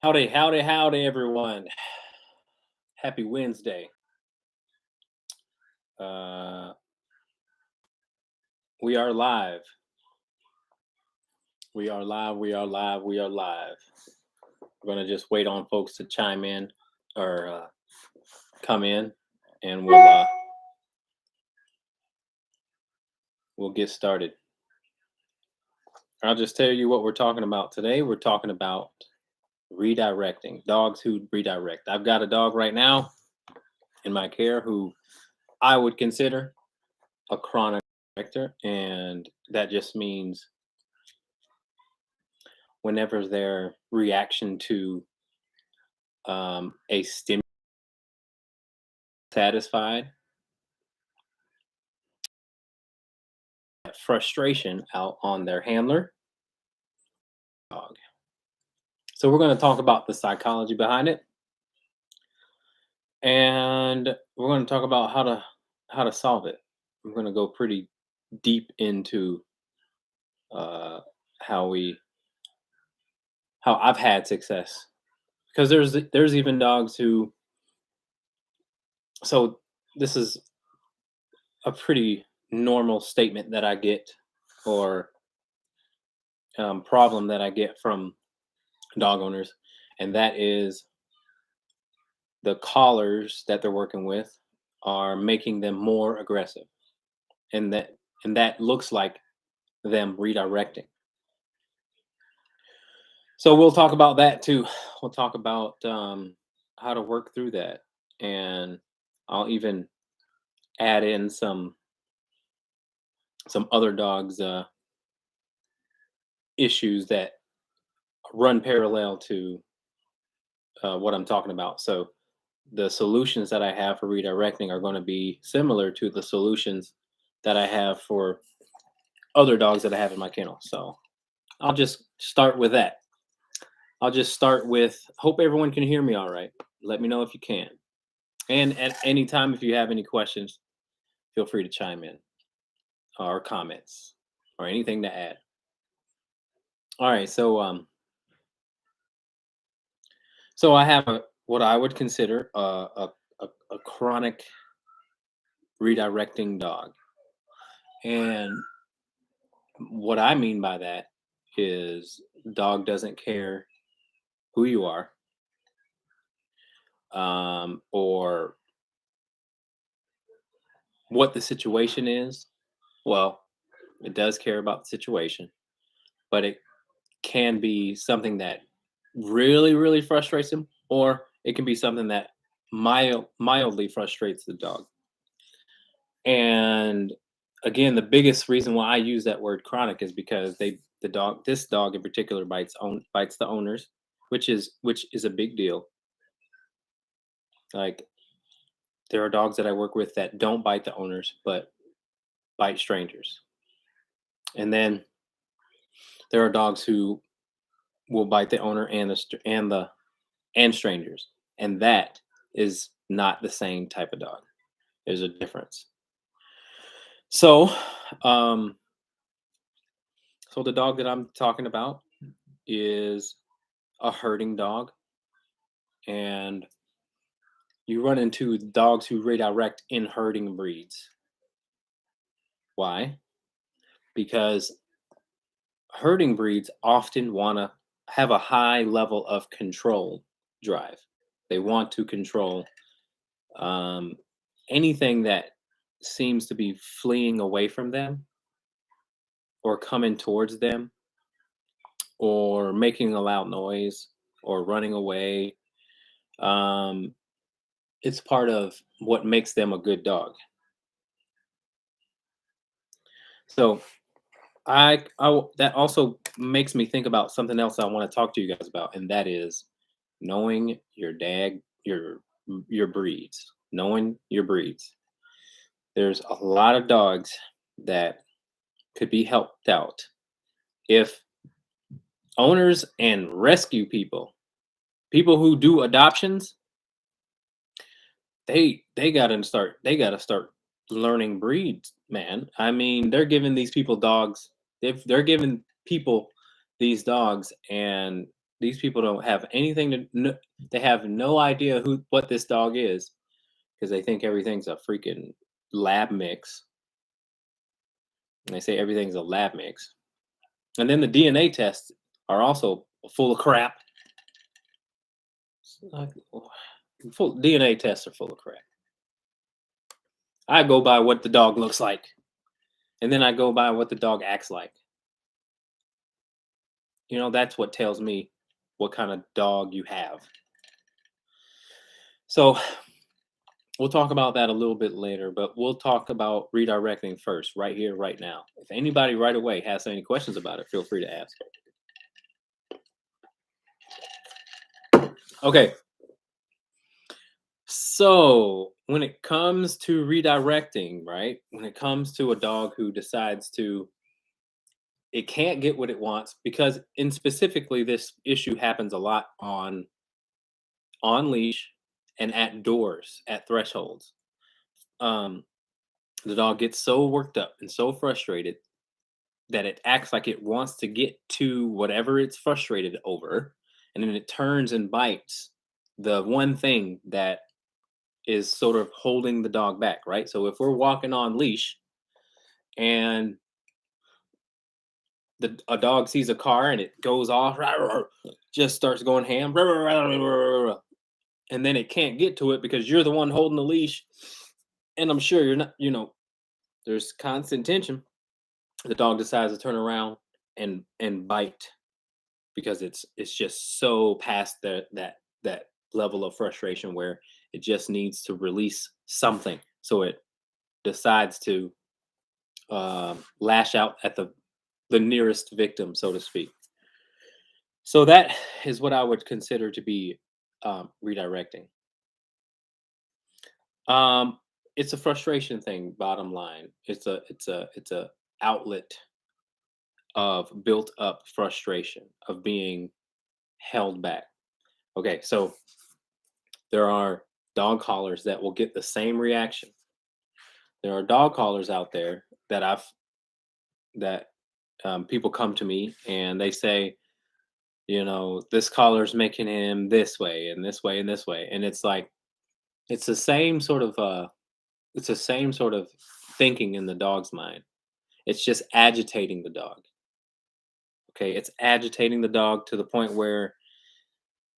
Howdy, howdy, howdy, everyone. Happy Wednesday. Uh, we are live. We are live. We are live. We are live. We're going to just wait on folks to chime in or come in, and we'll get started. I'll just tell you what we're talking about today. We're talking about redirecting, dogs who redirect. I've got a dog right now in my care who I would consider a chronic director, and that just means whenever their reaction to a stimulus satisfied, frustration out on their handler dog. So we're going to talk about the psychology behind it, and we're going to talk about how to solve it. We're going to go pretty deep into uh, how we how I've had success, because there's even dogs who. So this is a pretty normal statement that I get, or problem that I get from dog owners, and that is the collars that they're working with are making them more aggressive, and that looks like them redirecting. So we'll talk about that too. We'll talk about how to work through that, and I'll even add in some other dogs issues that run parallel to what I'm talking about. So the solutions that I have for redirecting are going to be similar to the solutions that I have for other dogs that I have in my kennel. So I'll just start with that. I'll just start with hope everyone can hear me all right. Let me know if you can. And at any time, if you have any questions, feel free to chime in or comments or anything to add. All right. So I have what I would consider a chronic redirecting dog. And what I mean by that is dog doesn't care who you are, or what the situation is. Well, it does care about the situation, but it can be something that really, really frustrates him, or it can be something that mildly frustrates the dog. And again, the biggest reason why I use that word chronic is because this dog in particular bites the owners, which is a big deal. Like, there are dogs that I work with that don't bite the owners, but bite strangers. And then there are dogs who will bite the owner and strangers, and that is not the same type of dog. There's a difference. So, um, so the dog that I'm talking about is a herding dog, and you run into dogs who redirect in herding breeds. Why? Because herding breeds often want to have a high level of control drive. They want to control um, anything that seems to be fleeing away from them or coming towards them or making a loud noise or running away. Um, it's part of what makes them a good dog. So that also makes me think about something else I want to talk to you guys about, and that is knowing your breeds, knowing your breeds. There's a lot of dogs that could be helped out if owners and rescue people who do adoptions, they gotta start learning breeds, man. I mean, they're giving these people dogs. They're giving people these dogs, and These people don't have anything to. They have no idea what this dog is because they think everything's a freaking lab mix. And they say everything's a lab mix. And then the DNA tests are also full of crap. Like, full DNA tests are full of crap. I go by what the dog looks like, and then I go by what the dog acts like. That's what tells me what kind of dog you have. So we'll talk about that a little bit later, but we'll talk about redirecting first, right here, right now. If anybody right away has any questions about it, feel free to ask. Okay. So when it comes to redirecting, right? When it comes to a dog who decides it can't get what it wants, because in specifically this issue happens a lot on leash and at doors, at thresholds. Um, the dog gets so worked up and so frustrated that it acts like it wants to get to whatever it's frustrated over, and then it turns and bites the one thing that is sort of holding the dog back, right? So if we're walking on leash and a dog sees a car and it goes off, just starts going ham, and then it can't get to it because you're the one holding the leash, and I'm sure you're not. There's constant tension. The dog decides to turn around and bite because it's just so past that level of frustration where it just needs to release something. So it decides to lash out at the nearest victim, so to speak. So that is what I would consider to be redirecting. Um, it's a frustration thing. Bottom line, it's a outlet of built up frustration of being held back. Okay, so there are dog collars that will get the same reaction. There are dog collars out there that people come to me and they say, this collar's making him this way and this way and this way, and it's like it's the same sort of it's the same sort of thinking in the dog's mind. It's just agitating the dog. Okay, it's agitating the dog to the point where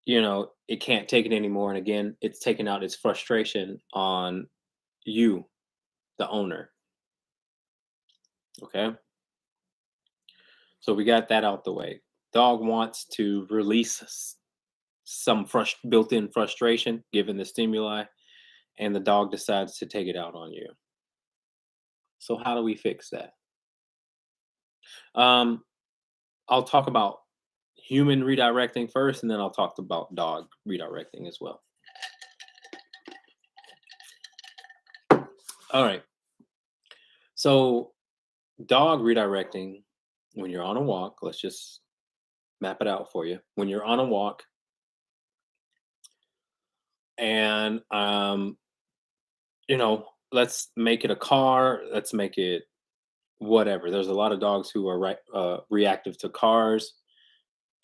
it can't take it anymore, and again, it's taking out its frustration on you, the owner. Okay, so we got that out the way. Dog wants to release some built-in frustration given the stimuli, and the dog decides to take it out on you. So how do we fix that? um I'll talk about human redirecting first, and then I'll talk about dog redirecting as well. All right. So, dog redirecting, when you're on a walk, let's just map it out for you. When you're on a walk and let's make it a car, let's make it whatever. There's a lot of dogs who are reactive to cars,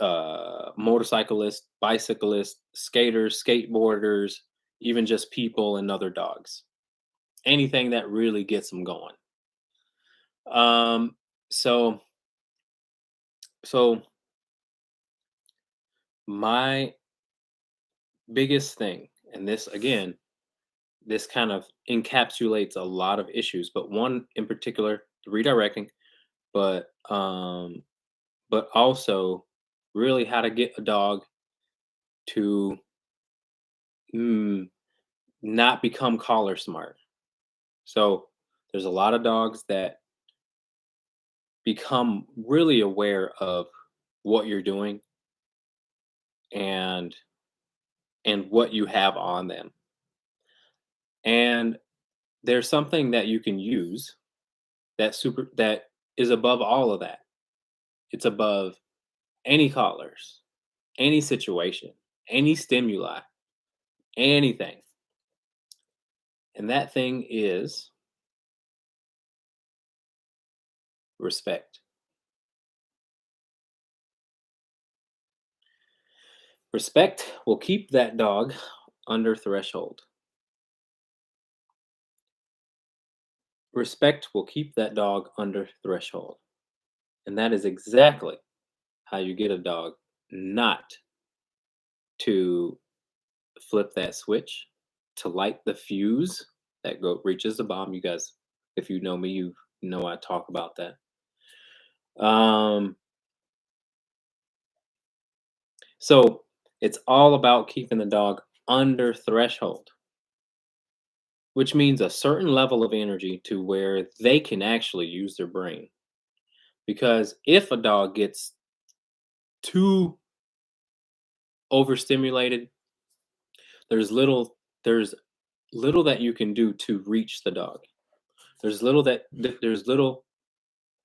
motorcyclists, bicyclists, skaters, skateboarders, even just people and other dogs. Anything that really gets them going. Um, so so my biggest thing, and this again, this kind of encapsulates a lot of issues, but one in particular, redirecting, but also really how to get a dog to mm, not become collar smart. So there's a lot of dogs that become really aware of what you're doing and what you have on them. And there's something that you can use that is above all of that. It's above any collars, any situation, any stimuli, anything. And that thing is respect. Respect will keep that dog under threshold. Respect will keep that dog under threshold. And that is exactly how you get a dog not to flip that switch, to light the fuse that reaches the bomb. You guys, if you know me, you know I talk about that. Um, so it's all about keeping the dog under threshold, which means a certain level of energy to where they can actually use their brain. Because if a dog gets too overstimulated, there's little there's little that you can do to reach the dog. There's little that there's little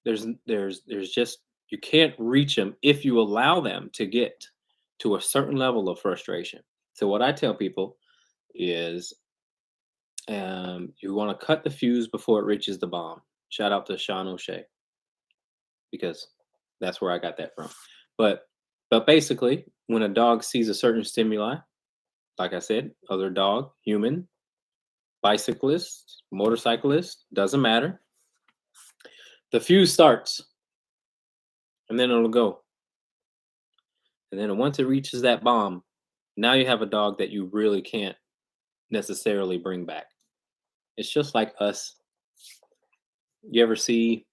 there's just you can't reach them if you allow them to get to a certain level of frustration. So what I tell people is, you want to cut the fuse before it reaches the bomb. Shout out to Sean O'Shea because that's where I got that from. But basically, when a dog sees a certain stimuli, like I said, other dog, human, bicyclist, motorcyclist, doesn't matter. The fuse starts and then it'll go. And then once it reaches that bomb, now you have a dog that you really can't necessarily bring back. It's just like us. You ever see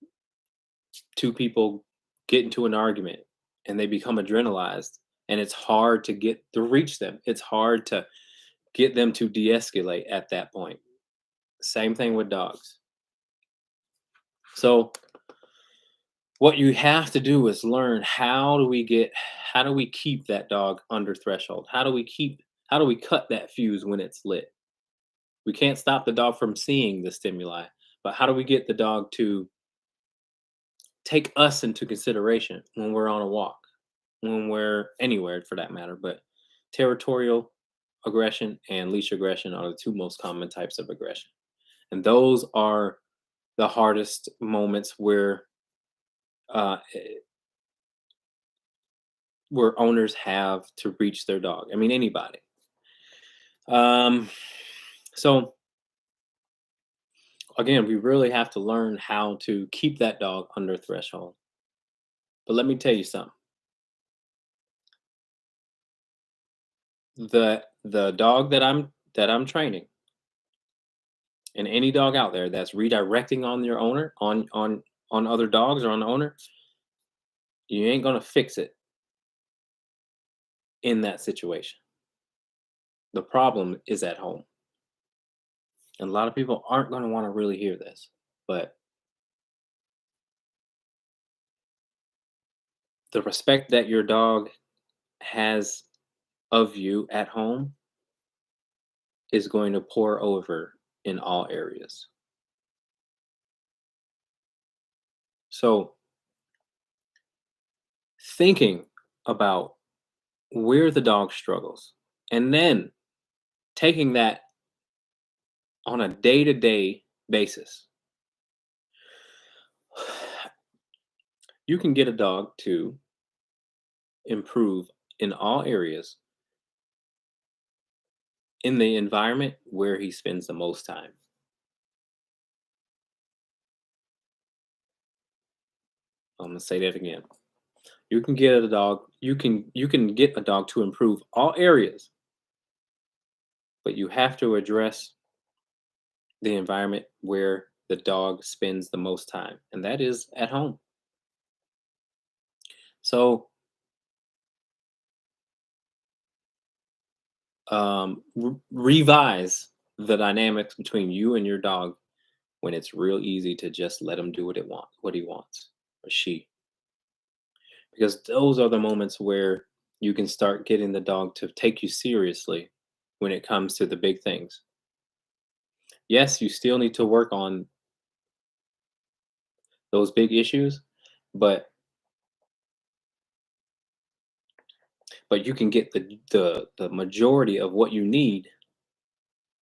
two people get into an argument and they become adrenalized and it's hard to get to reach them. It's hard to get them to de-escalate at that point. Same thing with dogs. So what you have to do is learn how do we keep that dog under threshold? How do we cut that fuse when it's lit? We can't stop the dog from seeing the stimuli, but how do we get the dog to take us into consideration when we're on a walk, when we're anywhere for that matter? But territorial aggression and leash aggression are the two most common types of aggression. And those are the hardest moments uh, where owners have to reach their dog. I mean, anybody. Um, so again, we really have to learn how to keep that dog under threshold. But let me tell you something. The dog that I'm training, and any dog out there that's redirecting on your owner, on other dogs or on the owner, you ain't gonna fix it in that situation. The problem is at home. And a lot of people aren't gonna want to really hear this, but the respect that your dog has of you at home is going to pour over in all areas. So, thinking about where the dog struggles and then taking that on a day to day basis, you can get a dog to improve in all areas in the environment where he spends the most time. I'm going to say that again. You can get a dog to improve all areas, but you have to address the environment where the dog spends the most time, and that is at home. So, revise the dynamics between you and your dog when it's real easy to just let him do what he wants, or she, because those are the moments where you can start getting the dog to take you seriously when it comes to the big things. Yes, you still need to work on those big issues, but you can get the majority of what you need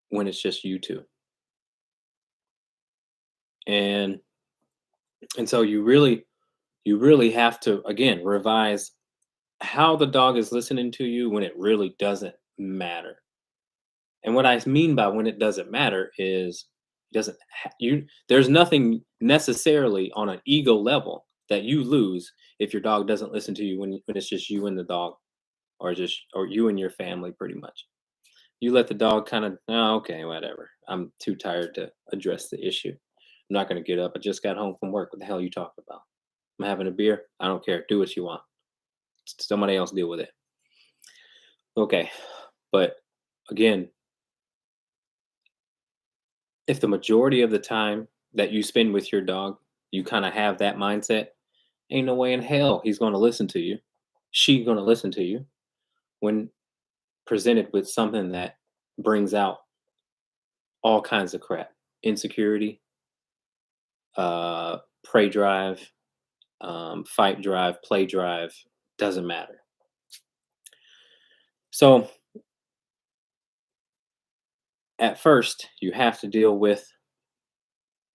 when it's just you two. And so you really have to again revise how the dog is listening to you when it really doesn't matter. And what I mean by when it doesn't matter is it doesn't you there's nothing necessarily on an ego level that you lose if your dog doesn't listen to you when it's just you and the dog, or you and your family pretty much. You let the dog kind of, oh, okay, whatever. I'm too tired to address the issue. I'm not going to get up. I just got home from work. What the hell are you talking about? I'm having a beer. I don't care. Do what you want. Somebody else deal with it. Okay. But again, if the majority of the time that you spend with your dog, you kind of have that mindset, ain't no way in hell he's going to listen to you. She's going to listen to you when presented with something that brings out all kinds of crap, insecurity, prey drive, fight drive, play drive, doesn't matter. So at first, you have to deal with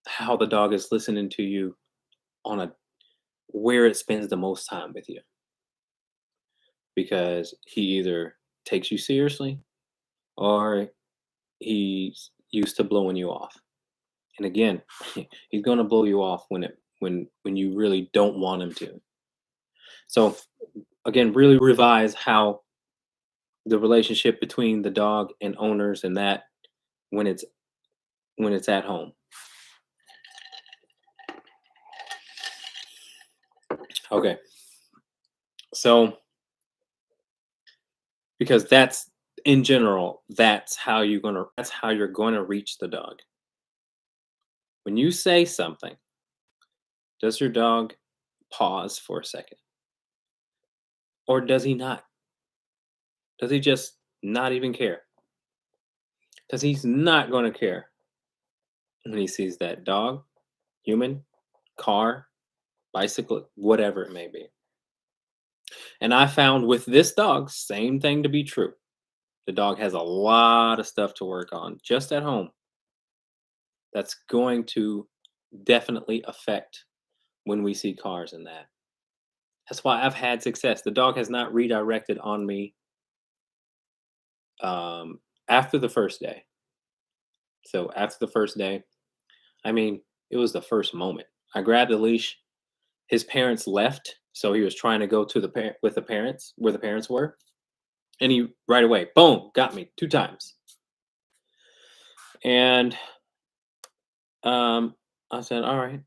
how the dog is listening to you on a where it spends the most time with you, because he either takes you seriously or he's used to blowing you off. And again, he's going to blow you off when you really don't want him to. So again, really revise how the relationship between the dog and owners and that when it's at home. Okay. So because that's in general, that's how you're going to reach the dog. When you say something, does your dog pause for a second? Or does he not? Does he just not even care? Because he's not going to care when he sees that dog, human, car, bicycle, whatever it may be. And I found with this dog, same thing to be true. The dog has a lot of stuff to work on just at home. That's going to definitely affect when we see cars and that. That's why I've had success. The dog has not redirected on me after the first day. So after the first day, I mean, it was the first moment. I grabbed the leash. His parents left, so he was trying to go to with the parents where the parents were, and he right away, boom, got me 2 times. And I said, all right,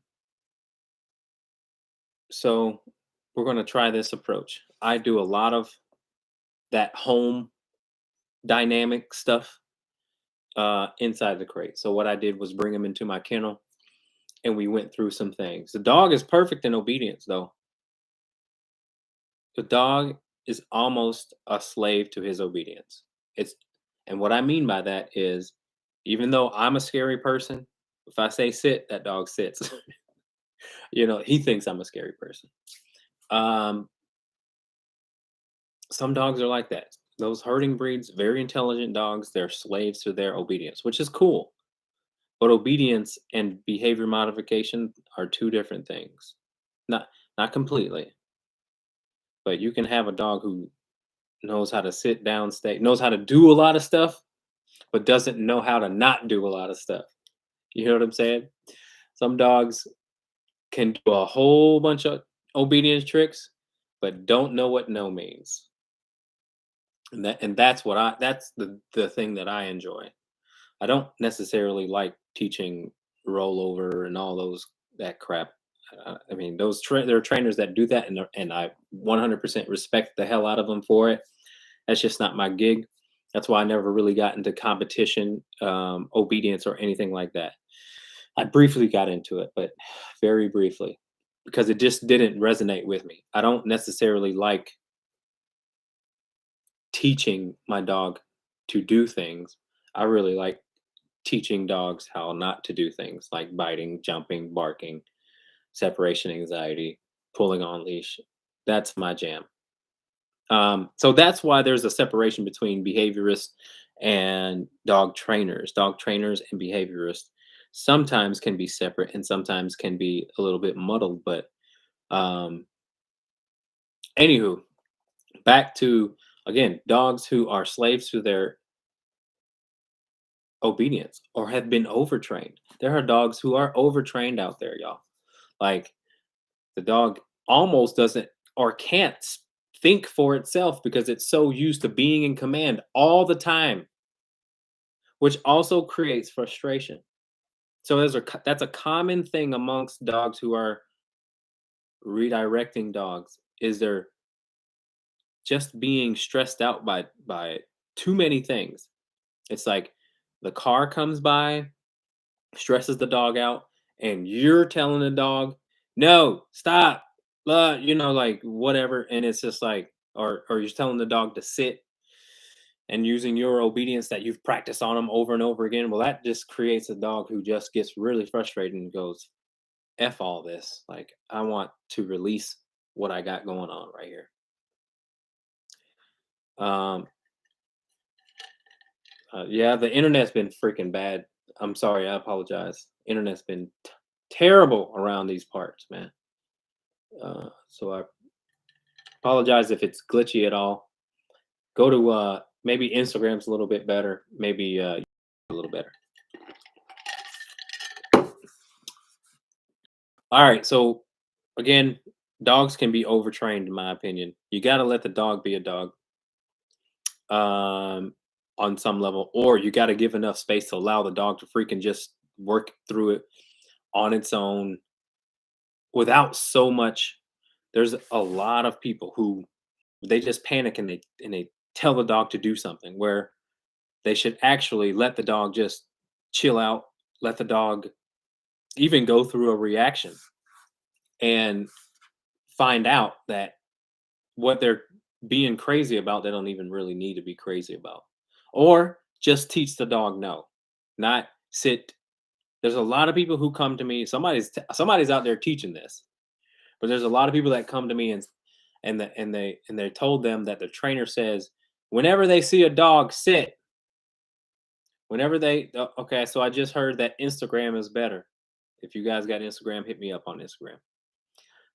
so we're going to try this approach. I do a lot of that home dynamic stuff inside the crate. So what I did was bring him into my kennel and we went through some things. The dog is perfect in obedience though. The dog is almost a slave to his obedience. It's and what I mean by that is even though I'm a scary person, if I say sit, that dog sits. He thinks I'm a scary person. Um some dogs are like that. Those herding breeds, very intelligent dogs, they're slaves to their obedience, which is cool. But obedience and behavior modification are two different things. Not not completely, but you can have a dog who knows how to sit down, stay, knows how to do a lot of stuff, but doesn't know how to not do a lot of stuff. You know what I'm saying? Some dogs can do a whole bunch of obedience tricks, but don't know what no means. That's the thing that I enjoy. I don't necessarily like teaching rollover and all that crap. I mean, there are trainers that do that, and I 100% respect the hell out of them for it. That's just not my gig. That's why I never really got into competition, obedience, or anything like that. I briefly got into it, but very briefly, because it just didn't resonate with me. I don't necessarily like teaching my dog to do things. I really like teaching dogs how not to do things like biting, jumping, barking, separation anxiety, pulling on leash. That's my jam. So that's why there's a separation between behaviorists and dog trainers. Dog trainers and behaviorists sometimes can be separate and sometimes can be a little bit muddled. But um, anywho, back to, again, dogs who are slaves to their obedience or have been overtrained. There are dogs who are overtrained out there, y'all. Like the dog almost doesn't or can't think for itself because it's so used to being in command all the time, which also creates frustration. So that's a common thing amongst dogs who are redirecting dogs is they're just being stressed out by too many things. It's like the car comes by, stresses the dog out, and you're telling the dog, "No, stop," like whatever, and it's just like, or you're telling the dog to sit, and using your obedience that you've practiced on them over and over again. Well, that just creates a dog who just gets really frustrated and goes, "F all this! Like, I want to release what I got going on right here." Um, yeah, the internet's been freaking bad. I'm sorry, I apologize. Internet's been terrible around these parts, man. So I apologize if it's glitchy at all. Go to maybe Instagram's a little bit better, maybe a little better. All right, so again, dogs can be overtrained, in my opinion. You got to let the dog be a dog, um, on some level, or you got to give enough space to allow the dog to freaking just work through it on its own without so much. There's a lot of people who they just panic and they tell the dog to do something where they should actually let the dog just chill out, let the dog even go through a reaction and find out that what they're being crazy about, they don't even really need to be crazy about. Or just teach the dog no, not sit. There's a lot of people who come to me. Somebody's out there teaching this, but there's a lot of people that come to me and they told them that the trainer says whenever they see a dog sit, whenever they okay, so I just heard that Instagram is better. If you guys got Instagram, hit me up on Instagram.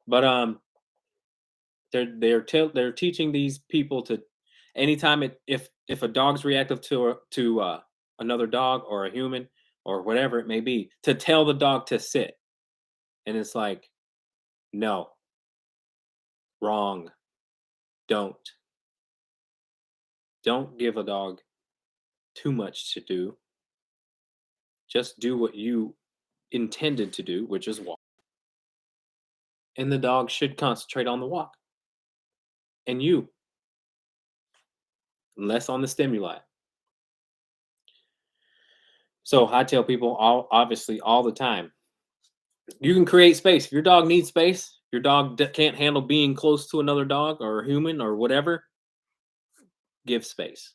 But they're teaching these people to anytime if a dog's reactive to another dog or a human or whatever it may be, to tell the dog to sit. And it's like, no, wrong. Don't. Don't give a dog too much to do. Just do what you intended to do, which is walk. And the dog should concentrate on the walk. And you, less on the stimuli. So I tell people obviously all the time, you can create space. If your dog needs space, your dog can't handle being close to another dog or a human or whatever, give space.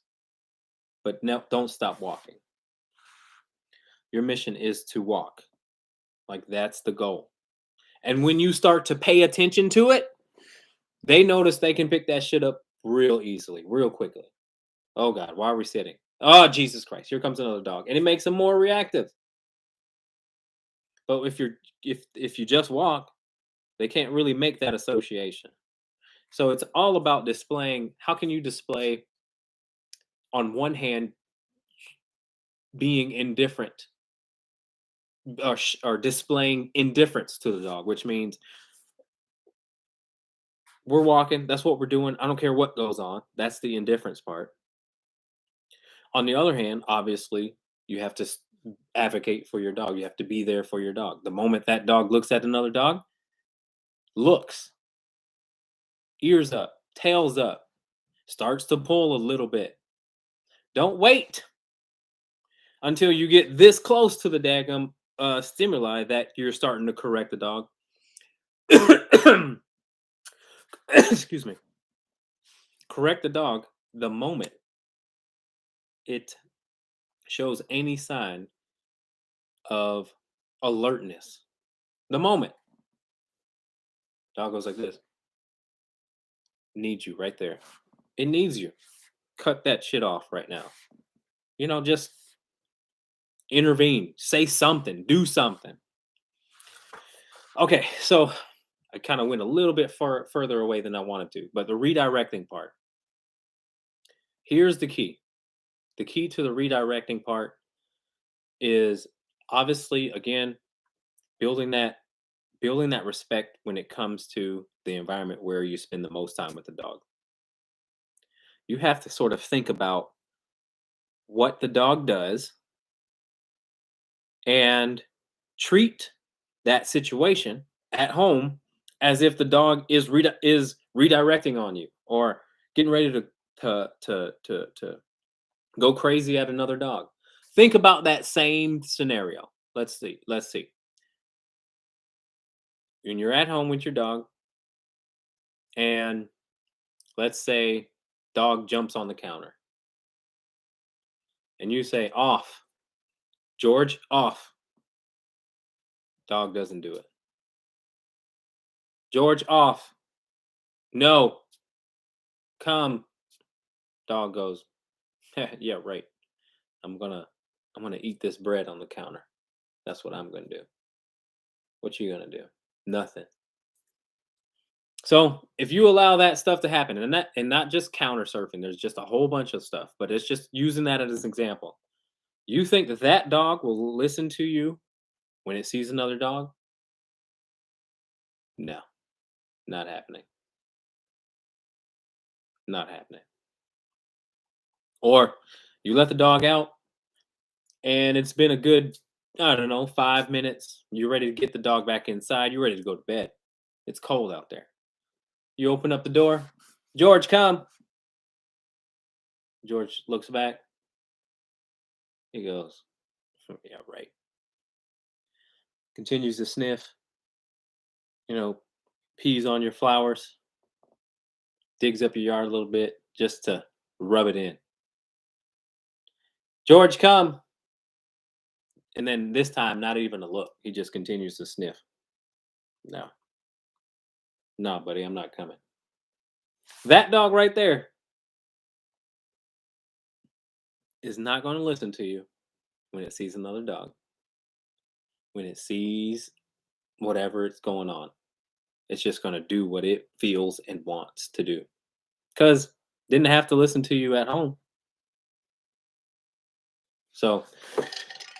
But no, don't stop walking. Your mission is to walk. Like that's the goal. And when you start to pay attention to it, they notice they can pick that shit up real easily, real quickly. Oh God, why are we sitting? Oh Jesus Christ, here comes another dog. And it makes them more reactive. But if you just walk, they can't really make that association. So it's all about displaying. How can you display on one hand being indifferent or displaying indifference to the dog, which means we're walking, that's what we're doing. I don't care what goes on. That's the indifference part. On the other hand, obviously, you have to advocate for your dog. You have to be there for your dog. The moment that dog looks at another dog, looks, ears up, tails up, starts to pull a little bit. Don't wait until you get this close to the daggum stimuli that you're starting to correct the dog. Excuse me. Correct the dog the moment it shows any sign of alertness. The moment dog goes like this, needs you right there. It needs you. Cut that shit off right now. Just intervene, say something, do something. Okay, so I kind of went a little bit further away than I wanted to, but the redirecting part. Here's the key. The key to the redirecting part is obviously again building that building that respect when it comes to the environment where you spend the most time with the dog. You have to sort of think about what the dog does and treat that situation at home as if the dog is redirecting on you or getting ready to go crazy at another dog. Think about that same scenario. Let's see. Let's see. When you're at home with your dog, and let's say dog jumps on the counter, and you say, "Off, George, off." Dog doesn't do it. George, off. No, come. Dog goes, "Yeah, right. I'm gonna I'm gonna eat this bread on the counter. That's what I'm gonna do." What you gonna do? Nothing. So if you allow that stuff to happen, and not just counter surfing, there's just a whole bunch of stuff, but it's just using that as an example. You think that that dog will listen to you when it sees another dog? No, not happening. Not happening. Or you let the dog out, and it's been a good, I don't know, 5 minutes. You're ready to get the dog back inside. You're ready to go to bed. It's cold out there. You open up the door. George, come. George looks back. He goes, "Yeah, right." Continues to sniff, you know, pees on your flowers, digs up your yard a little bit just to rub it in. George, come. And then this time, not even a look. He just continues to sniff. No, no, buddy, I'm not coming. That dog right there is not going to listen to you when it sees another dog, when it sees whatever it's going on. It's just going to do what it feels and wants to do. Because didn't have to listen to you at home. So,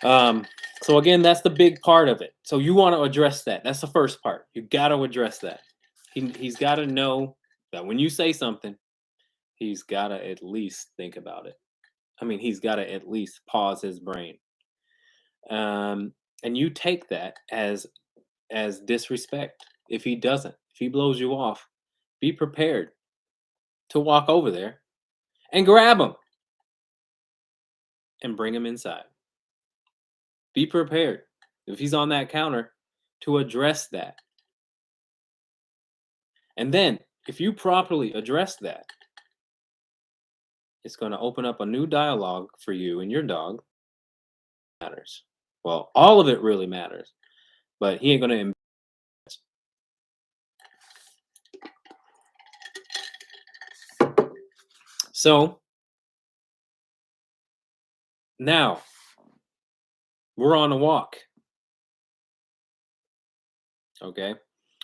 um, so again, that's the big part of it. So you want to address that. That's the first part. You got to address that. He's got to know that when you say something, he's got to at least think about it. I mean, he's got to at least pause his brain. And you take that as disrespect. If he doesn't, if he blows you off, be prepared to walk over there and grab him and bring him inside. Be prepared if he's on that counter to address that. And then, if you properly address that, it's going to open up a new dialogue for you and your dog. Matters. Well, all of it really matters, but he ain't going to. So now we're on a walk. Okay.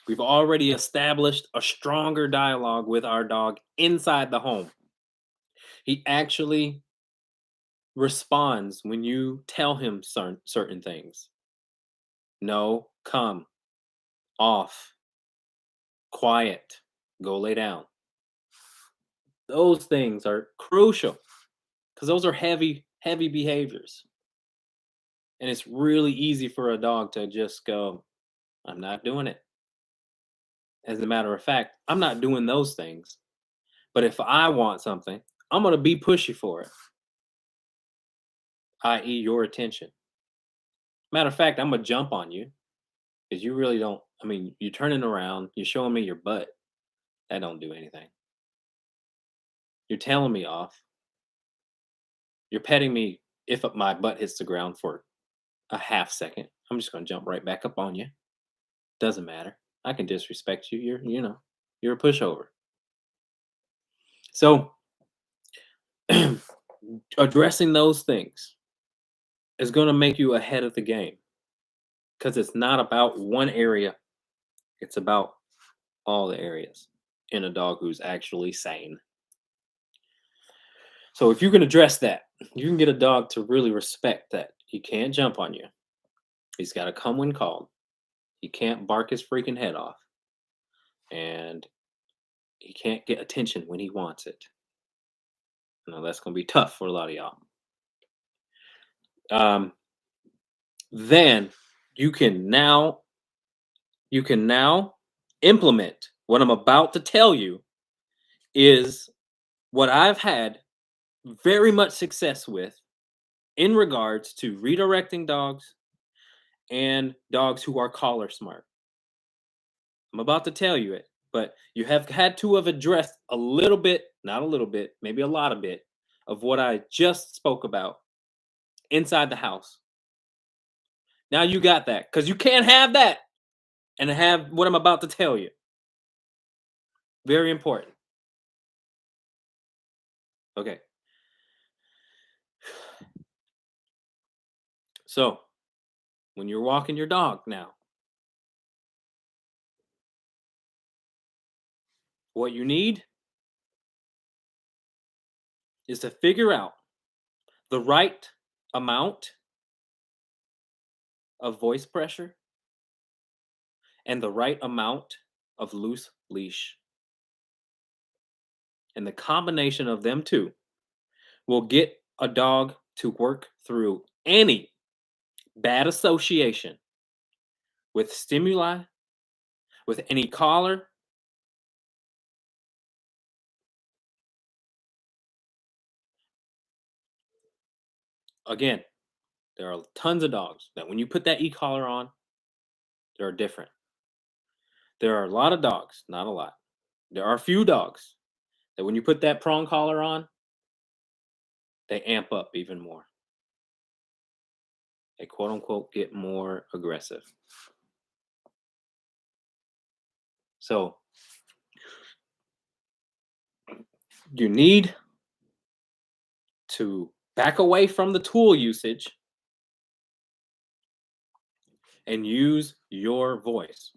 We've already established a stronger dialogue with our dog inside the home. He actually responds when you tell him certain things. No, come, off, quiet, go lay down. Those things are crucial because those are heavy behaviors. And it's really easy for a dog to just go, "I'm not doing it." As a matter of fact, I'm not doing those things. But if I want something, I'm going to be pushy for it, i.e., your attention. Matter of fact, I'm going to jump on you because you really don't. I mean, you're turning around, you're showing me your butt. That don't do anything. You're telling me off. You're petting me if my butt hits the ground for a half second. I'm just going to jump right back up on you. Doesn't matter. I can disrespect you. You're a pushover. So addressing those things is going to make you ahead of the game because it's not about one area, it's about all the areas in a dog who's actually sane. So if you can address that, you can get a dog to really respect that he can't jump on you. He's got to come when called. He can't bark his freaking head off, and he can't get attention when he wants it. That's going to be tough for a lot of y'all. Um, then you can now you can now implement what I'm about to tell you is what I've had very much success with in regards to redirecting dogs and dogs who are collar smart. I'm about to tell you it, but you have had to have addressed a little bit, not a little bit, maybe a lot of bit of what I just spoke about inside the house. Now you got that because you can't have that and have what I'm about to tell you. Very important. Okay. So when you're walking your dog now, what you need is to figure out the right amount of voice pressure and the right amount of loose leash. And the combination of them two will get a dog to work through any bad association with stimuli, with any collar. Again, there are tons of dogs that when you put that e-collar on, they're different. There are a lot of dogs, not a lot. There are a few dogs that when you put that prong collar on, they amp up even more. They quote unquote get more aggressive. So you need to back away from the tool usage and use your voice.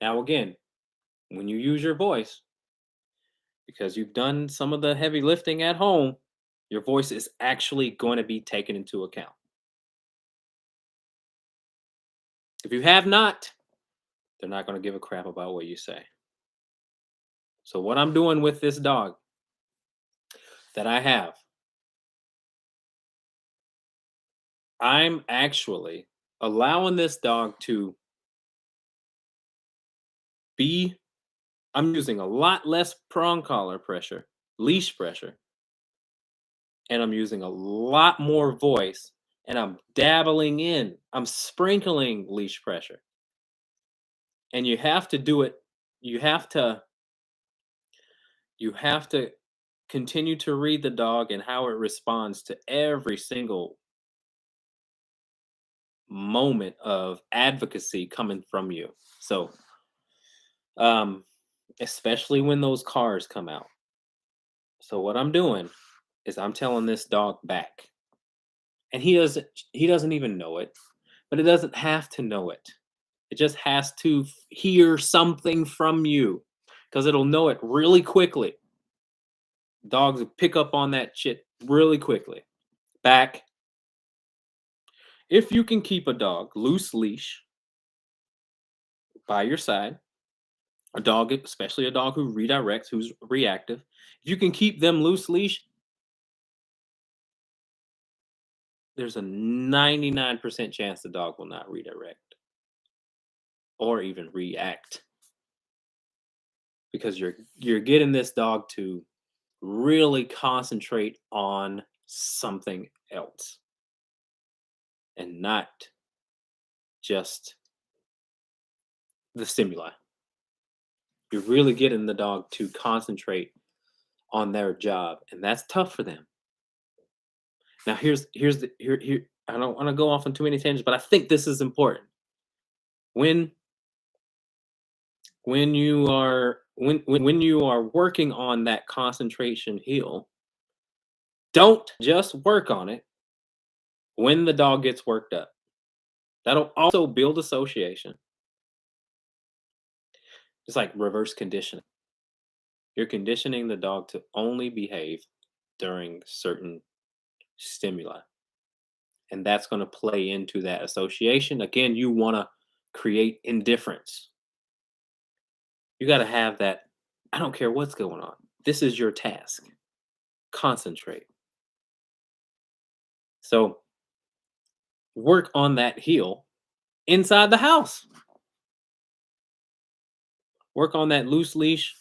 Now, again, when you use your voice, because you've done some of the heavy lifting at home, your voice is actually going to be taken into account. If you have not, they're not going to give a crap about what you say. So, what I'm doing with this dog that I have, I'm actually allowing this dog to be, I'm using a lot less prong collar pressure, leash pressure, and I'm using a lot more voice, and I'm dabbling in, I'm sprinkling leash pressure. And you have to do it, you have to you have to continue to read the dog and how it responds to every single moment of advocacy coming from you. So, um, especially when those cars come out. So what I'm doing is I'm telling this dog back, and he doesn't even know it, but it doesn't have to know it. It just has to hear something from you because it'll know it really quickly. Dogs will pick up on that shit really quickly. Back. If you can keep a dog loose leash by your side, a dog, especially a dog who redirects, who's reactive, if you can keep them loose leash, there's a 99% chance the dog will not redirect or even react because you're getting this dog to really concentrate on something else and not just the stimuli. You're really getting the dog to concentrate on their job, and that's tough for them. Now, here's the here. I don't want to go off on too many tangents, but I think this is important. When when you are working on that concentration heel, don't just work on it when the dog gets worked up. That'll also build association. It's like reverse conditioning. You're conditioning the dog to only behave during certain stimuli. And that's going to play into that association. Again, you want to create indifference. You got to have that. I don't care what's going on. This is your task. Concentrate. So work on that heel inside the house. Work on that loose leash.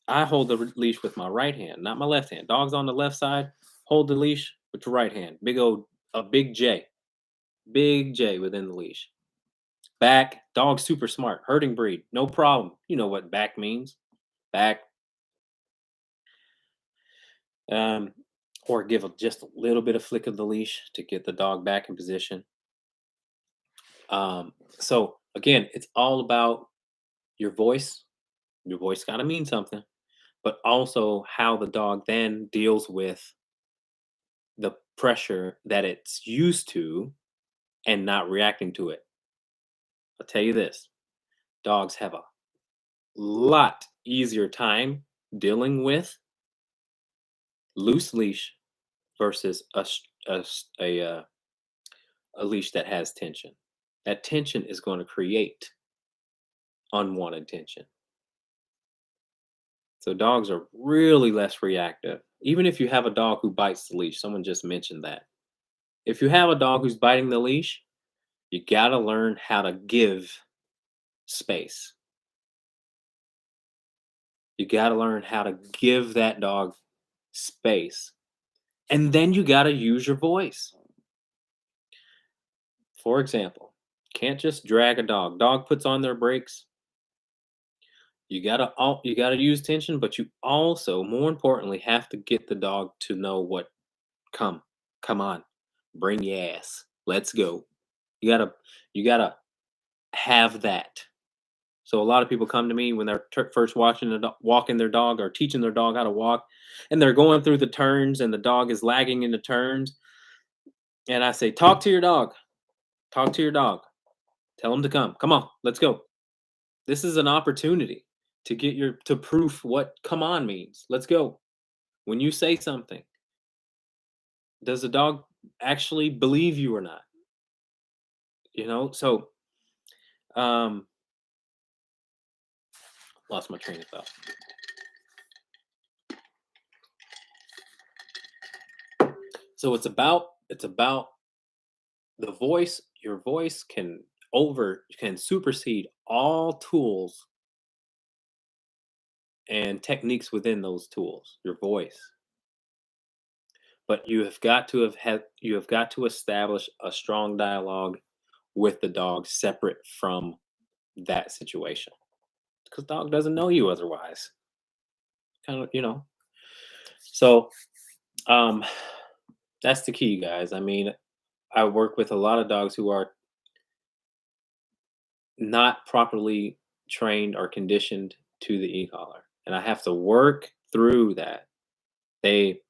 I hold the leash with my right hand, not my left hand. Dogs on the left side, hold the leash with your right hand. A big J. Big J within the leash. Back, dog super smart, herding breed, no problem. You know what back means. Back. Um, or give just a little bit of flick of the leash to get the dog back in position. So again, it's all about your voice. Your voice got to mean something, but also how the dog then deals with the pressure that it's used to and not reacting to it. I'll tell you this, dogs have a lot easier time dealing with loose leash versus a leash that has tension. That tension is going to create unwanted tension. So dogs are really less reactive. Even if you have a dog who bites the leash, someone just mentioned that. If you have a dog who's biting the leash, you got to learn how to give space. You got to learn how to give that dog space. And then you got to use your voice. For example, can't just drag a dog. Dog puts on their brakes. You gotta use tension, but you also, more importantly, have to get the dog to know what come, come on, bring your ass, let's go. You gotta have that. So a lot of people come to me when they're first walking their dog or teaching their dog how to walk, and they're going through the turns, and the dog is lagging in the turns, and I say, talk to your dog, talk to your dog, tell him to come on, let's go. This is an opportunity to proof what come on means. Let's go. When you say something, does the dog actually believe you or not? So um lost my train of thought. So it's about the voice. Your voice can supersede all tools and techniques within those tools, your voice. But you have got to establish a strong dialogue with the dog separate from that situation, because dog doesn't know you otherwise. Kind of. So um that's the key, guys. I mean, I work with a lot of dogs who are not properly trained or conditioned to the e-collar, and I have to work through that. They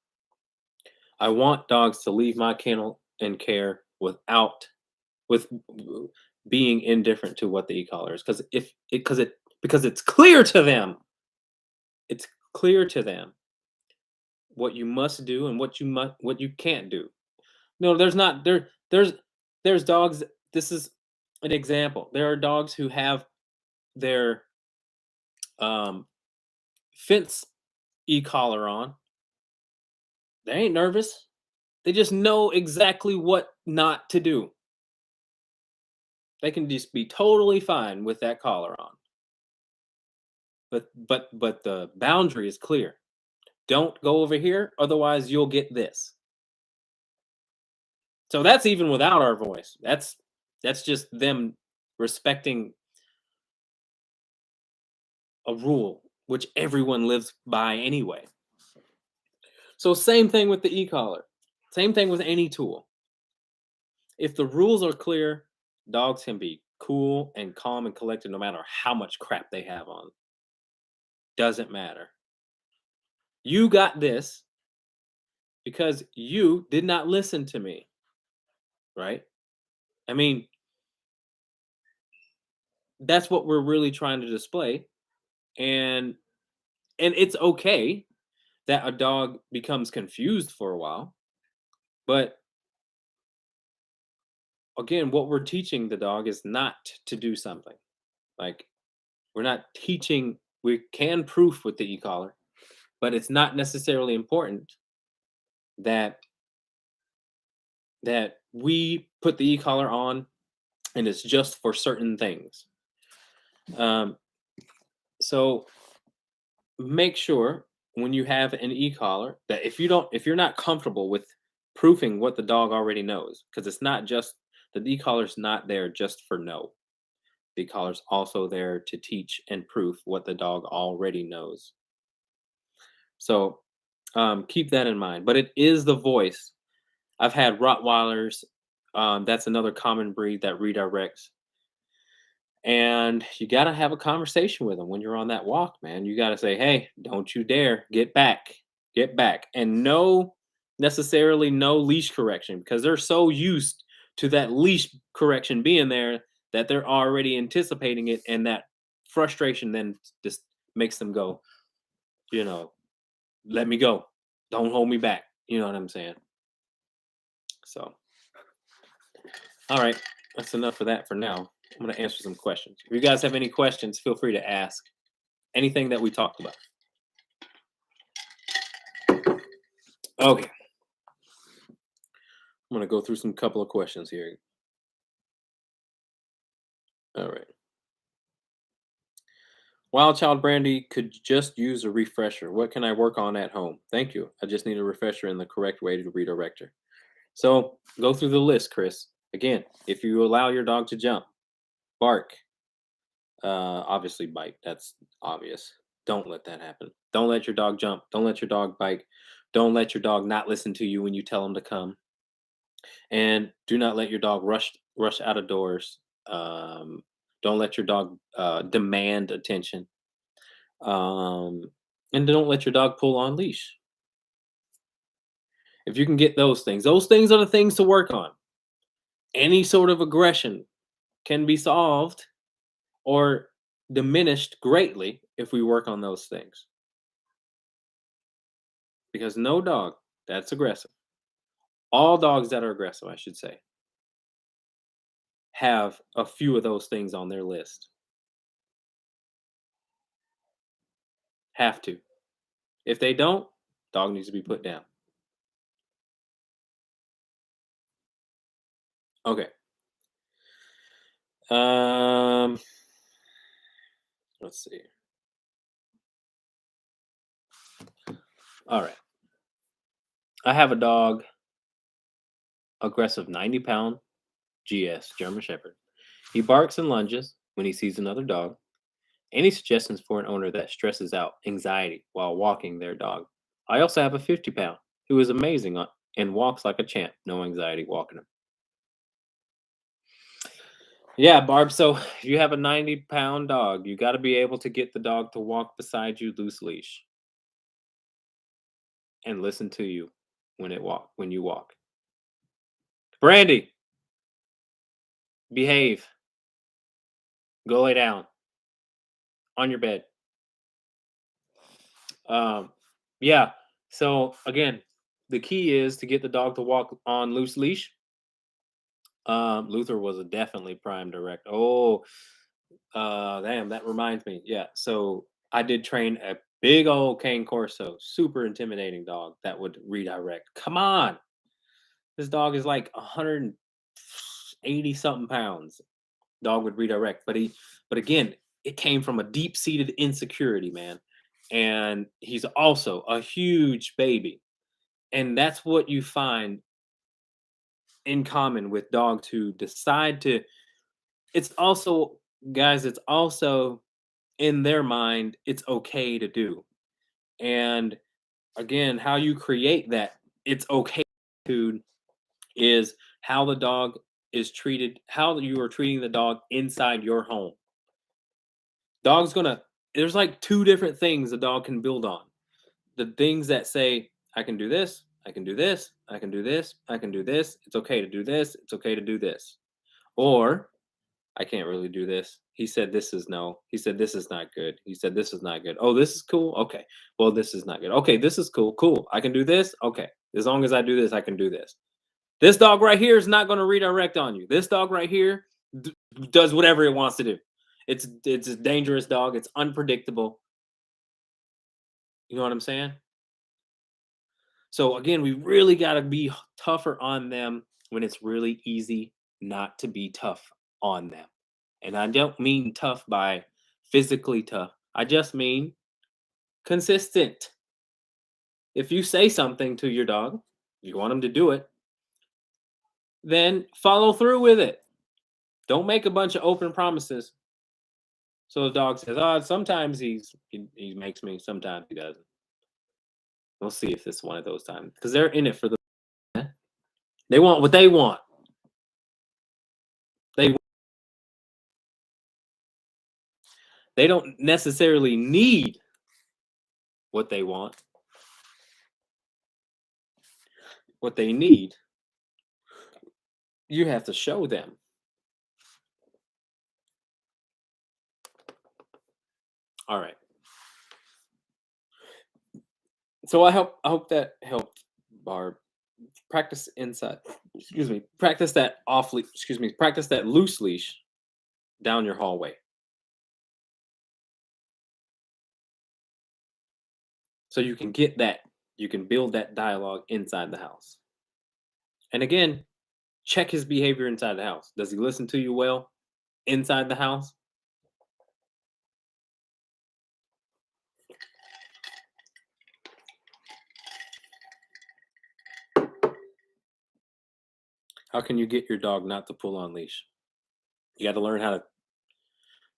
I want dogs to leave my kennel and care with being indifferent to what the e-collar is, because it's clear to them. It's clear to them what you must do and what you can't do. No, there's not there's dogs. This is an example. There are dogs who have their um, fence e-collar on. They ain't nervous. They just know exactly what not to do. They can just be totally fine with that collar on. But the boundary is clear. Don't go over here, otherwise you'll get this. So that's even without our voice. That's just them respecting a rule which everyone lives by anyway. So same thing with the e-collar. Same thing with any tool. If the rules are clear, dogs can be cool and calm and collected no matter how much crap they have on. Doesn't matter. You got this because you did not listen to me, right? I mean, that's what we're really trying to display. And And it's okay that a dog becomes confused for a while, but again, what we're teaching the dog is not to do something. Like, we're not teaching, we can proof with the e-collar, but it's not necessarily important that we put the e-collar on and it's just for certain things. Um, so make sure when you have an e-collar that if you're not comfortable with proofing what the dog already knows, because it's not just the e-collar's not there just for no. The e-collar's also there to teach and proof what the dog already knows. So keep that in mind. But it is the voice. I've had Rottweilers. That's another common breed that redirects. And you got to have a conversation with them when you're on that walk, man. You got to say, hey, don't you dare get back, get back. And necessarily no leash correction, because they're so used to that leash correction being there that they're already anticipating it. And that frustration then just makes them go, you know, let me go. Don't hold me back. You know what I'm saying? So, all right. That's enough for that for now. I'm going to answer some questions. If you guys have any questions, feel free to ask anything that we talked about. Okay. I'm going to go through some couple of questions here. All right. Wild Child Brandy could just use a refresher. What can I work on at home? Thank you. I just need a refresher in the correct way to redirect her. So go through the list, Chris. Again, if you allow your dog to jump, bark, obviously bite. That's obvious. Don't let that happen. Don't let your dog jump. Don't let your dog bite. Don't let your dog not listen to you when you tell him to come. And do not let your dog rush out of doors. Don't let your dog demand attention. Um, and don't let your dog pull on leash. If you can get those things are the things to work on. Any sort of aggression can be solved or diminished greatly if we work on those things. Because no dog that's aggressive, all dogs that are aggressive, I should say, have a few of those things on their list. Have to. If they don't, dog needs to be put down. Okay. Let's see. All right. I have a dog, aggressive 90-pound GS, German Shepherd. He barks and lunges when he sees another dog. Any suggestions for an owner that stresses out anxiety while walking their dog? I also have a 50-pound who is amazing and walks like a champ, no anxiety walking him. Yeah, Barb. So if you have a 90-pound dog, you got to be able to get the dog to walk beside you loose leash and listen to you when you walk. Brandy, behave. Go lay down on your bed. Yeah. So again, the key is to get the dog to walk on loose leash. Luther was a definitely prime direct. Oh, damn, that reminds me. Yeah. So I did train a big old cane corso, super intimidating dog that would redirect. Come on. This dog is like 180 something pounds. Dog would redirect, but again, it came from a deep-seated insecurity, man. And he's also a huge baby. And that's what you find in common with dogs who decide to it's also guys, it's also in their mind it's okay to do. And again, how you create that it's okay to is how the dog is treated, how you are treating the dog inside your home. Dog's gonna there's like two different things a dog can build on. The things that say, I can do this, I can do this, I can do this, I can do this, it's okay to do this, it's okay to do this. Or I can't really do this. He said this is no. He said this is not good. He said this is not good. Oh, this is cool. Okay. Well, this is not good. Okay, this is cool. Cool. I can do this. Okay. As long as I do this, I can do this. This dog right here is not going to redirect on you. This dog right here does whatever it wants to do. It's a dangerous dog. It's unpredictable. You know what I'm saying? So again, we really got to be tougher on them when it's really easy not to be tough on them. And I don't mean tough by physically tough. I just mean consistent. If you say something to your dog, you want him to do it, then follow through with it. Don't make a bunch of open promises. So the dog says, "Oh, sometimes he makes me, sometimes he doesn't." We'll see if this is one of those times because they're in it for the. They want what they want. They they don't necessarily need what they want. What they need, you have to show them. All right. So I hope that helped, Barb. Practice inside. Excuse me. Practice that Practice that loose leash down your hallway. So you can get that. You can build that dialogue inside the house. And again, check his behavior inside the house. Does he listen to you well inside the house? How can you get your dog not to pull on leash? You got to learn how to.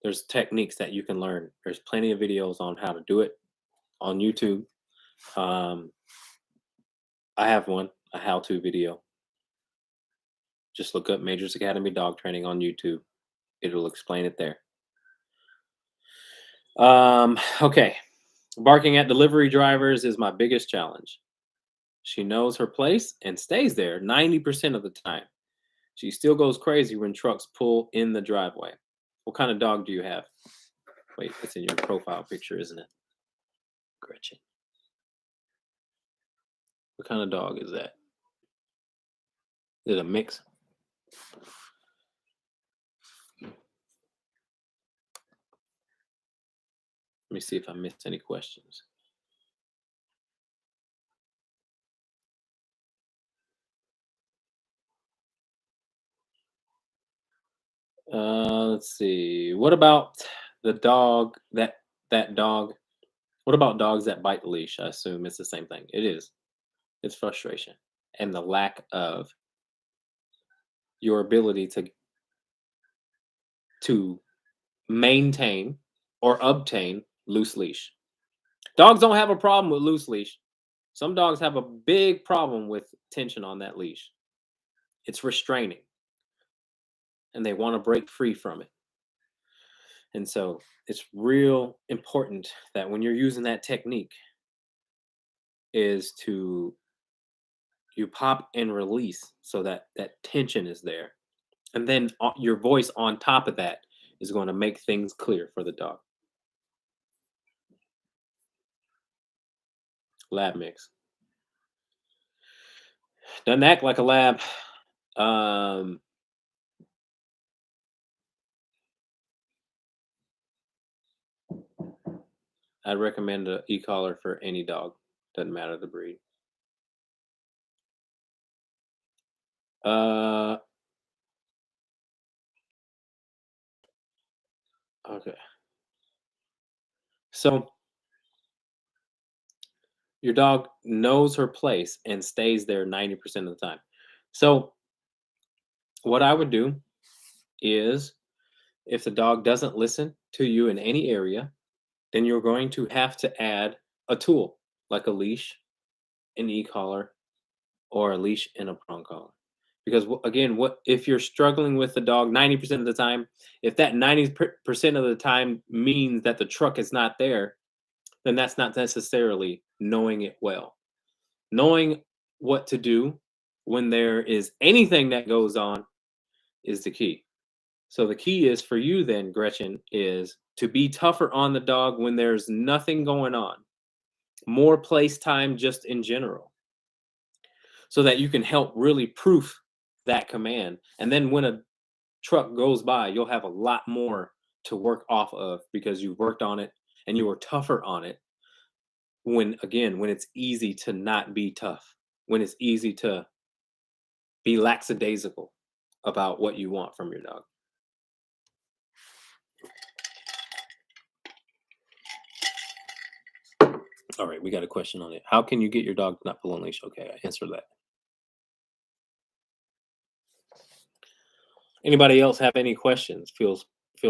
There's techniques that you can learn. There's plenty of videos on how to do it on YouTube. Um, I have one, a how-to video. Just look up Majors Academy Dog Training on YouTube. It'll explain it there. Okay. Barking at delivery drivers is my biggest challenge. She knows her place and stays there 90% of the time. She still goes crazy when trucks pull in the driveway. What kind of dog do you have? Wait, it's in your profile picture, isn't it? Gretchen. What kind of dog is that? Is it a mix? Let me see if I missed any questions. Let's see. What about the dog that dog? What about dogs that bite the leash? I assume it's the same thing. It is. It's frustration and the lack of your ability to maintain or obtain loose leash. Dogs don't have a problem with loose leash. Some dogs have a big problem with tension on that leash. It's restraining and they want to break free from it. And so it's real important that when you're using that technique is to you pop and release so that that tension is there. And then your voice on top of that is going to make things clear for the dog. Lab mix. Doesn't act like a lab. Um, I'd recommend an e-collar for any dog. Doesn't matter the breed. Uh, okay. So your dog knows her place and stays there 90% of the time. So what I would do is if the dog doesn't listen to you in any area, then you're going to have to add a tool like a leash, an e-collar, or a leash and a prong collar. Because again, what if you're struggling with the dog 90% of the time, if that 90% of the time means that the truck is not there, then that's not necessarily knowing it well. Knowing what to do when there is anything that goes on is the key. So the key is for you then, Gretchen, is to be tougher on the dog when there's nothing going on. More place time just in general, so that you can help really proof that command. And then when a truck goes by, you'll have a lot more to work off of because you worked on it and you were tougher on it when, again, when it's easy to not be tough, when it's easy to be lackadaisical about what you want from your dog. All right, we got a question on it. How can you get your dog to not pull on leash? Okay, I answered that. Anybody else have any questions? Feel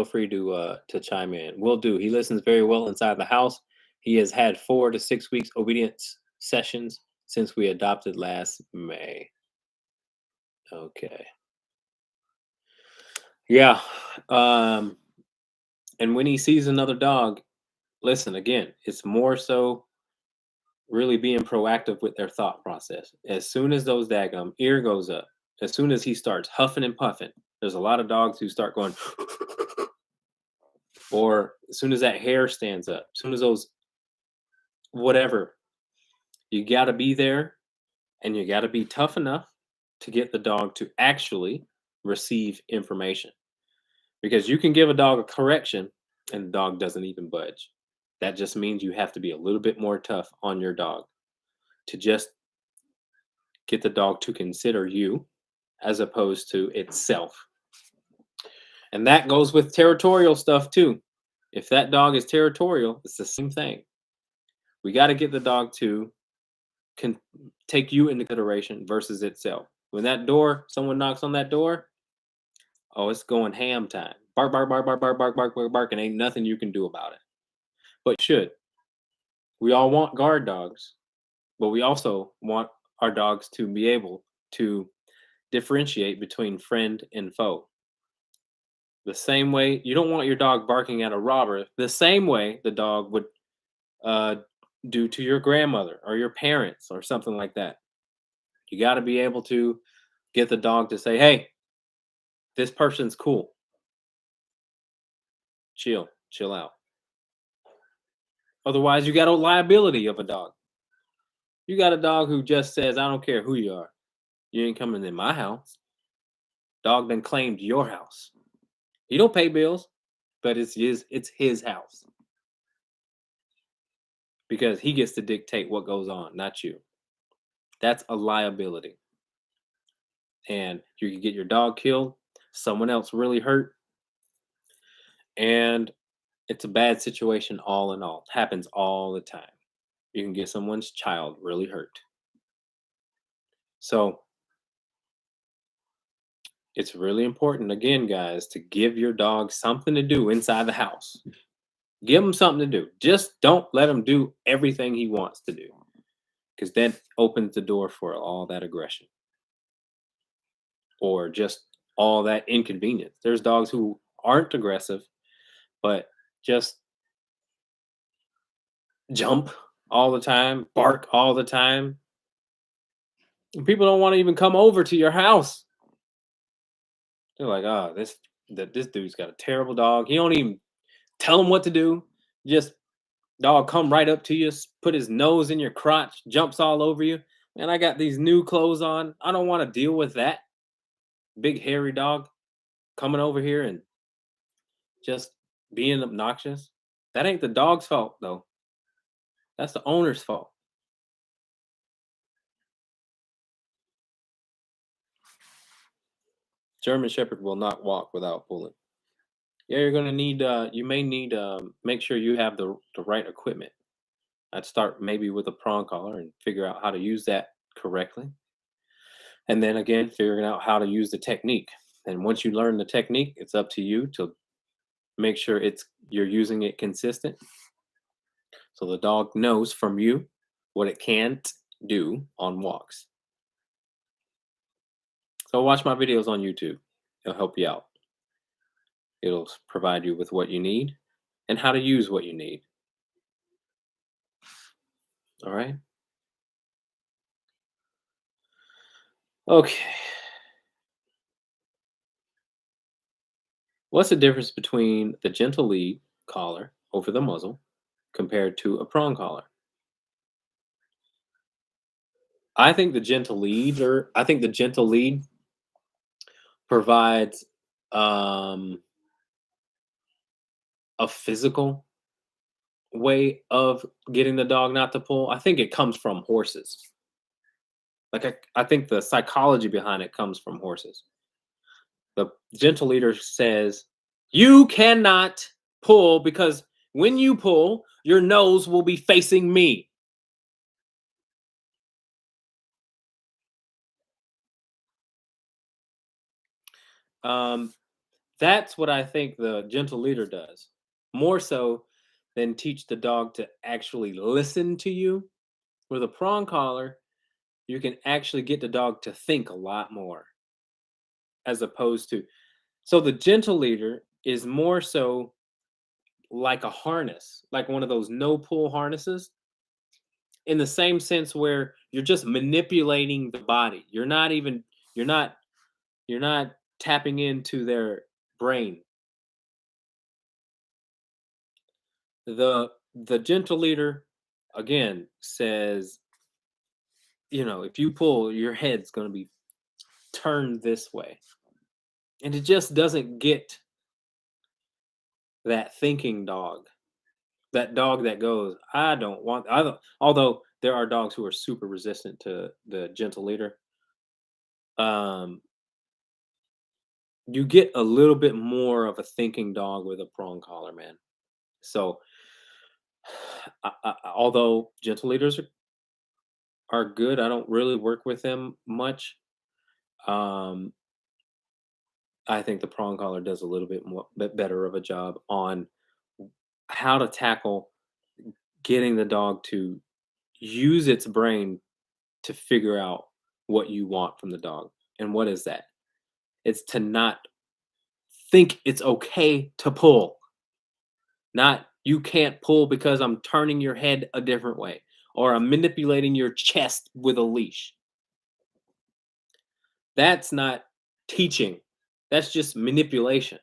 free to chime in. Will do. He listens very well inside the house. He has had 4 to 6 weeks obedience sessions since we adopted last May. Okay. Yeah. And when he sees another dog, listen again, it's more so really being proactive with their thought process. As soon as those daggum ear goes up, as soon as he starts huffing and puffing, there's a lot of dogs who start going, or as soon as that hair stands up, as soon as those whatever, you got to be there and you got to be tough enough to get the dog to actually receive information. Because you can give a dog a correction and the dog doesn't even budge. That just means you have to be a little bit more tough on your dog to just get the dog to consider you as opposed to itself. And that goes with territorial stuff too. If that dog is territorial, it's the same thing. We got to get the dog to can take you into consideration versus itself. When that door, someone knocks on that door, oh, it's going ham time. Bark, bark, bark, bark, bark, bark, bark, bark, bark, and ain't nothing you can do about it. But should. We all want guard dogs, but we also want our dogs to be able to differentiate between friend and foe. The same way you don't want your dog barking at a robber, the same way the dog would uh, do to your grandmother or your parents or something like that. You got to be able to get the dog to say, hey, this person's cool. Chill out. Otherwise, you got a liability of a dog. You got a dog who just says, I don't care who you are. You ain't coming in my house. Dog then claimed your house. He don't pay bills, but it's his house. Because he gets to dictate what goes on, not you. That's a liability. And you can get your dog killed, someone else really hurt, and it's a bad situation all in all. It happens all the time. You can get someone's child really hurt. So it's really important, again, guys, to give your dog something to do inside the house. Give him something to do. Just don't let him do everything he wants to do, because that opens the door for all that aggression or just all that inconvenience. There's dogs who aren't aggressive, but just jump all the time, bark all the time. And people don't want to even come over to your house. They're like, oh, this dude's got a terrible dog. He don't even tell him what to do. Just dog come right up to you, put his nose in your crotch, jumps all over you. Man, I got these new clothes on. I don't want to deal with that big hairy dog coming over here and just being obnoxious. That ain't the dog's fault though. That's the owner's fault. German Shepherd will not walk without pulling. Yeah, you're gonna need. You may need. Make sure you have the right equipment. I'd start maybe with a prong collar and figure out how to use that correctly, and then again figuring out how to use the technique. And once you learn the technique, it's up to you to make sure you're using it consistent, so the dog knows from you what it can't do on walks. So watch my videos on YouTube. It'll help you out. It'll provide you with what you need and how to use what you need. All right. Okay. What's the difference between the gentle lead collar over the muzzle compared to a prong collar? I think the gentle lead provides um, a physical way of getting the dog not to pull. I think it comes from horses. Like I think the psychology behind it comes from horses. The gentle leader says, "You cannot pull because when you pull, your nose will be facing me." Um, that's what I think the gentle leader does, more so than teach the dog to actually listen to you. With a prong collar, you can actually get the dog to think a lot more, as opposed to, so the gentle leader is more so like a harness, like one of those no pull harnesses, in the same sense where you're just manipulating the body. You're not you're not tapping into their brain. The gentle leader again says, if you pull, your head's going to be turned this way. And it just doesn't get that thinking dog. That dog that goes, I don't, although there are dogs who are super resistant to the gentle leader. Um you get a little bit more of a thinking dog with a prong collar, man. So, although gentle leaders are good, I don't really work with them much. Um, I think the prong collar does a little bit better of a job on how to tackle getting the dog to use its brain to figure out what you want from the dog. And what is that? It's to not think it's okay to pull. Not, you can't pull because I'm turning your head a different way or I'm manipulating your chest with a leash. That's not teaching. That's just manipulation.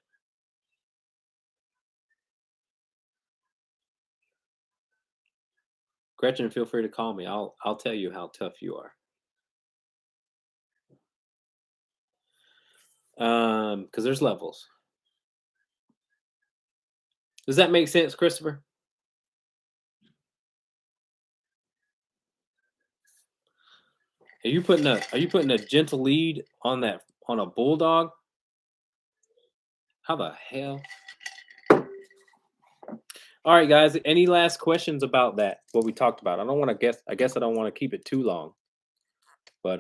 Gretchen, feel free to call me. I'll tell you how tough you are. Because there's levels. Does that make sense, Christopher? Are you putting a gentle lead on a bulldog? How the hell? All right, guys. Any last questions about that? What we talked about? I don't want to guess. I guess I don't want to keep it too long. But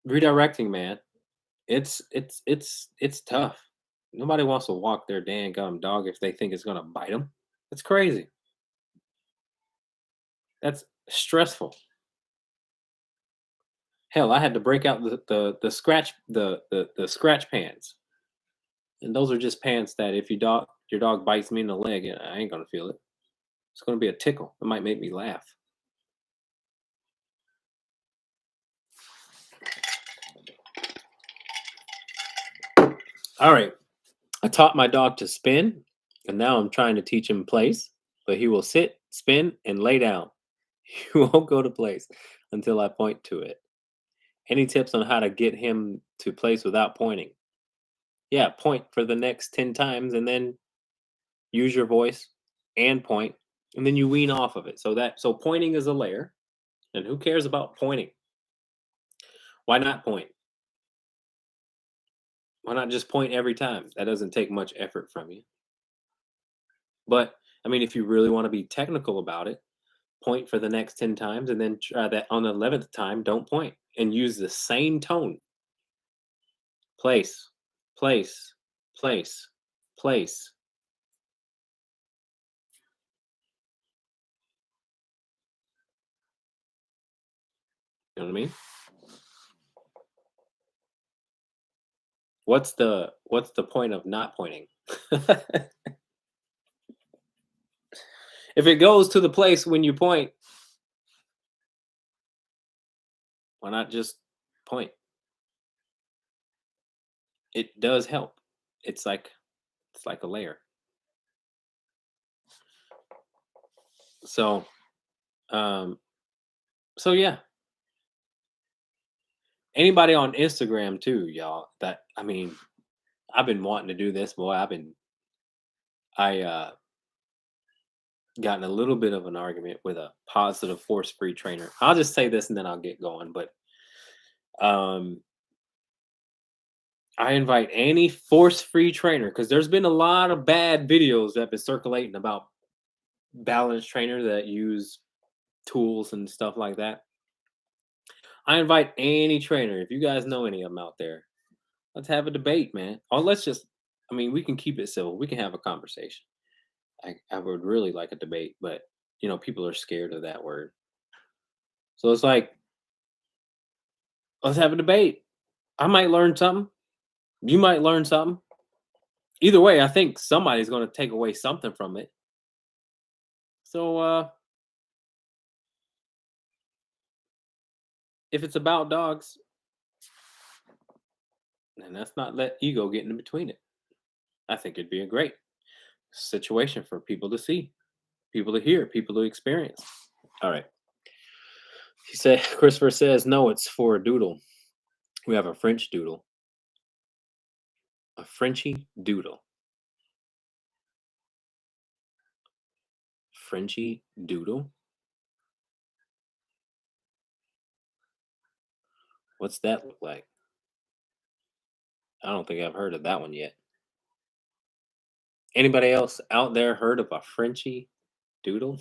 redirecting, man. It's tough. Nobody wants to walk their dang gum dog if they think it's gonna bite them. That's crazy. That's stressful. Hell, I had to break out the scratch pants, and those are just pants that if your dog bites me in the leg, I ain't gonna feel it. It's gonna be a tickle. It might make me laugh. All right, I taught my dog to spin, and now I'm trying to teach him place. But he will sit, spin, and lay down. He won't go to place until I point to it. Any tips on how to get him to place without pointing? Yeah, point for the next 10 times and then use your voice and point, and then you wean off of it. So pointing is a layer, and who cares about pointing? Why not point? Why not just point every time? That doesn't take much effort from you. But I mean, if you really want to be technical about it, point for the next 10 times and then try that on the 11th time, don't point and use the same tone. Place, place, place, place. You know what I mean? What's the point of not pointing? If it goes to the place when you point, why not just point? it does help. It's like a layer. So um yeah, anybody on Instagram too, y'all. That I mean, I've been wanting to do this, boy. I got in a little bit of an argument with a positive force free trainer. I'll just say this and then I'll get going. But um, I invite any force free trainer because there's been a lot of bad videos that have been circulating about balance trainers that use tools and stuff like that. I invite any trainer, if you guys know any of them out there, let's have a debate, man. Or let's just, I mean, we can keep it civil. We can have a conversation. I would really like a debate, but people are scared of that word. So it's like, let's have a debate. I might learn something. You might learn something. Either way, I think somebody's going to take away something from it. So if it's about dogs, then let's not let ego get in between it. I think it'd be a great situation for people to see, people to hear, people to experience. All right. He said, Christopher says, no, it's for a doodle. We have a French doodle. A Frenchy doodle. Frenchy doodle? What's that look like? I don't think I've heard of that one yet. Anybody else out there heard of a Frenchy doodle?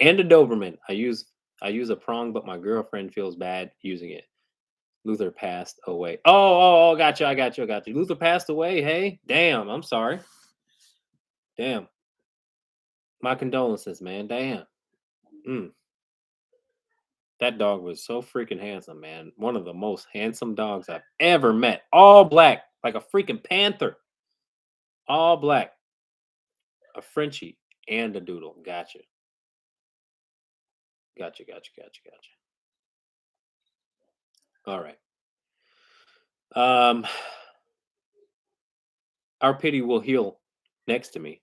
And a Doberman. I use a prong, but my girlfriend feels bad using it. Luther passed away. Oh, got you. I got you. Luther passed away. Hey, damn. I'm sorry. Damn. My condolences, man. Damn. Mm. That dog was so freaking handsome, man. One of the most handsome dogs I've ever met. All black, like a freaking panther. All black. A Frenchie and a doodle. Gotcha. Gotcha. All right. Um, our pity will heal next to me,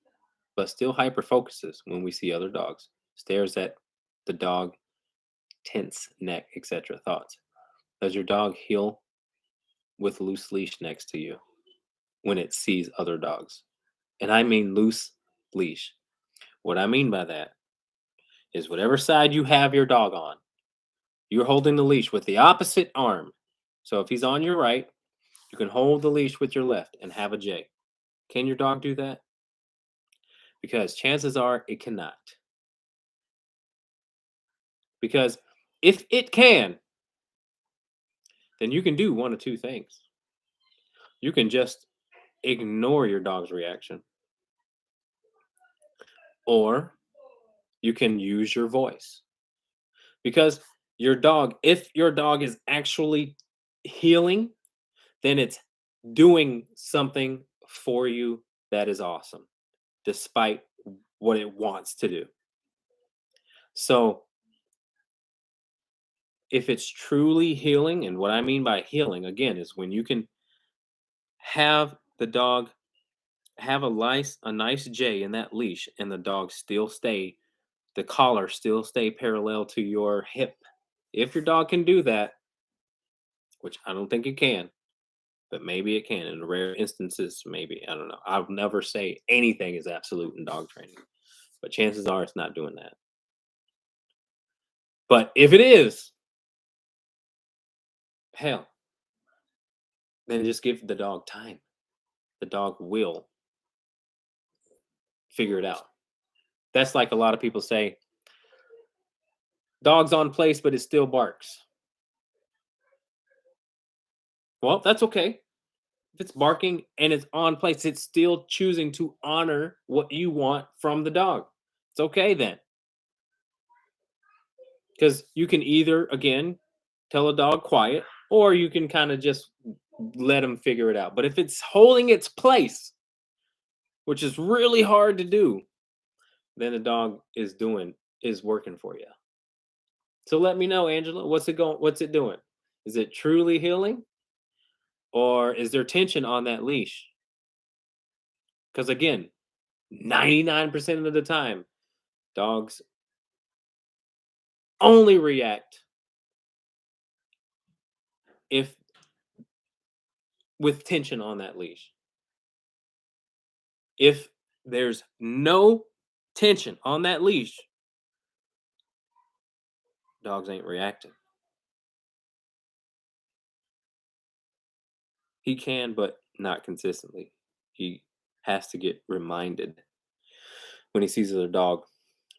but still hyper focuses when we see other dogs. Stares at the dog, tense neck, etc. Thoughts. Does your dog heal with loose leash next to you when it sees other dogs? And I mean loose leash. What I mean by that is whatever side you have your dog on, you're holding the leash with the opposite arm. So if he's on your right, you can hold the leash with your left and have a J. Can your dog do that? Because chances are it cannot. Because if it can, then you can do one of two things. You can just ignore your dog's reaction, or you can use your voice. Because if your dog is actually healing, then it's doing something for you that is awesome, despite what it wants to do. So if it's truly healing, and what I mean by healing, again, is when you can have the dog have a nice J in that leash and the collar still stay parallel to your hip. If your dog can do that, which I don't think it can, but maybe it can in rare instances, maybe. I don't know. I'll never say anything is absolute in dog training, but chances are it's not doing that. But if it is, hell, then just give the dog time. The dog will figure it out. That's like a lot of people say, dog's on place, but it still barks. Well, that's okay. If it's barking and it's on place, it's still choosing to honor what you want from the dog. It's okay then. Because you can either, again, tell a dog quiet, or you can kind of just let him figure it out. But if it's holding its place, which is really hard to do, then the dog is working for you. So let me know, Angela, what's it doing? Is it truly healing? Or is there tension on that leash? Because again, 99% of the time, dogs only react if with tension on that leash. If there's no tension on that leash, dogs ain't reacting. He can, but not consistently. He has to get reminded when he sees other dog,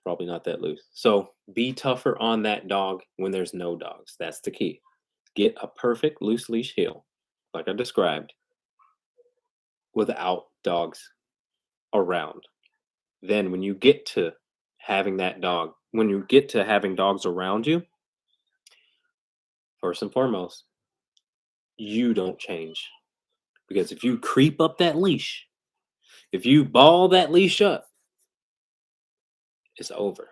probably not that loose. So be tougher on that dog when there's no dogs. That's the key. Get a perfect loose leash heel, like I described, without dogs around. Then when you get to having that dog, when you get to having dogs around you, first and foremost, you don't change. Because if you creep up that leash, if you ball that leash up, it's over.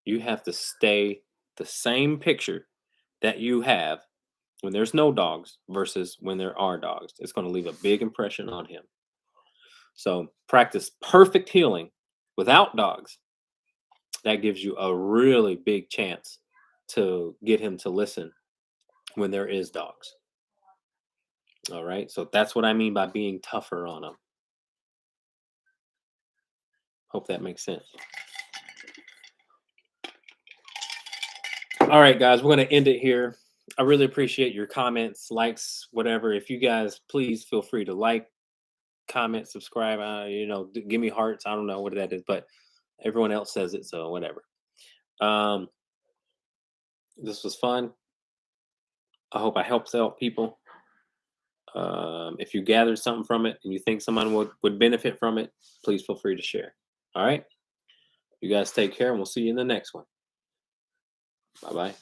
You have to stay the same picture that you have when there's no dogs versus when there are dogs. It's going to leave a big impression on him. So practice perfect healing without dogs. That gives you a really big chance to get him to listen when there is dogs. All right. So that's what I mean by being tougher on them. Hope that makes sense. All right, guys, we're going to end it here. I really appreciate your comments, likes, whatever. If you guys please feel free to like, comment, subscribe, give me hearts. I don't know what that is, but everyone else says it, so whatever. This was fun. I hope I helped out people. If you gathered something from it and you think someone would benefit from it, please feel free to share. All right. You guys take care and we'll see you in the next one. Bye bye.